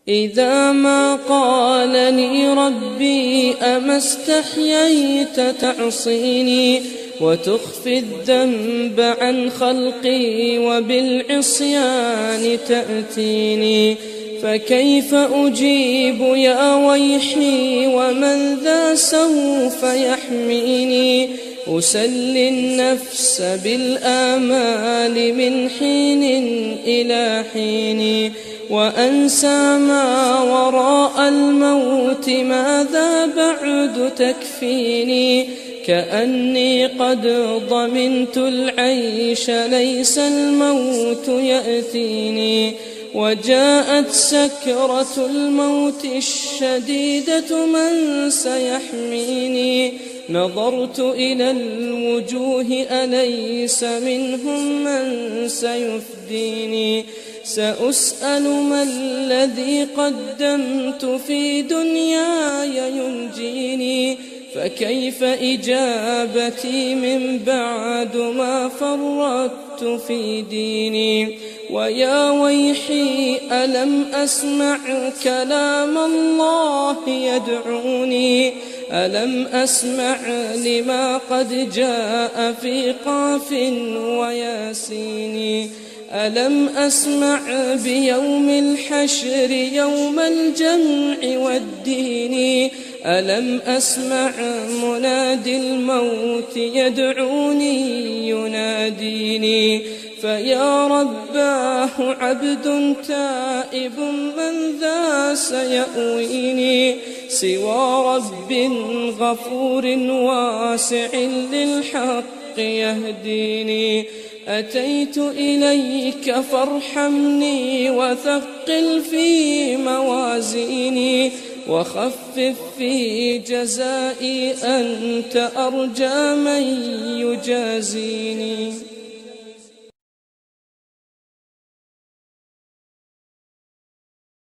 إذا ما قالني ربي أما استحييت تعصيني وتخفي الذنب عن خلقي وبالعصيان تأتيني، فكيف أجيب يا ويحي ومن ذا سوف يحميني؟ أسلي النفس بالآمال من حين إلى حين، وأنسى ما وراء الموت ماذا بعد تكفيني؟ كأني قد ضمنت العيش ليس الموت يأتيني، وجاءت سكرة الموت الشديدة من سيحميني؟ نظرت إلى الوجوه أليس منهم من سيفديني؟ سأسأل ما الذي قدمت في دنياي ينجيني، فكيف إجابتي من بعد ما فرطت في ديني؟ ويا ويحي ألم أسمع كلام الله يدعوني؟ ألم أسمع لما قد جاء في قاف وياسين؟ ألم أسمع بيوم الحشر يوم الجمع والدين؟ ألم أسمع منادي الموت يدعوني يناديني؟ فيا رباه عبد تائب من ذا سيأويني؟ سوى رب غفور واسع للحق يهديني. أتيت إليك فارحمني وثقل في موازيني، وخفف في جزائي أنت أرجى من يجازيني.